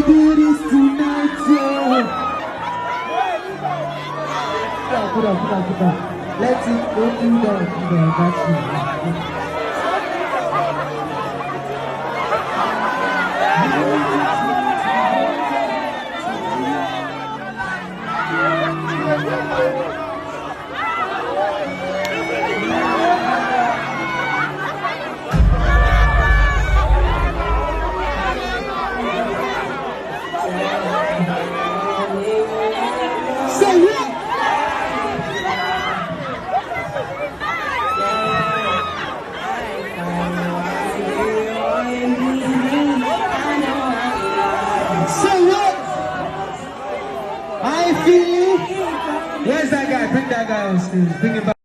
do this tonight, yo. Put up. Let it go do that. Where's that guy? Bring that guy on stage. Bring him back.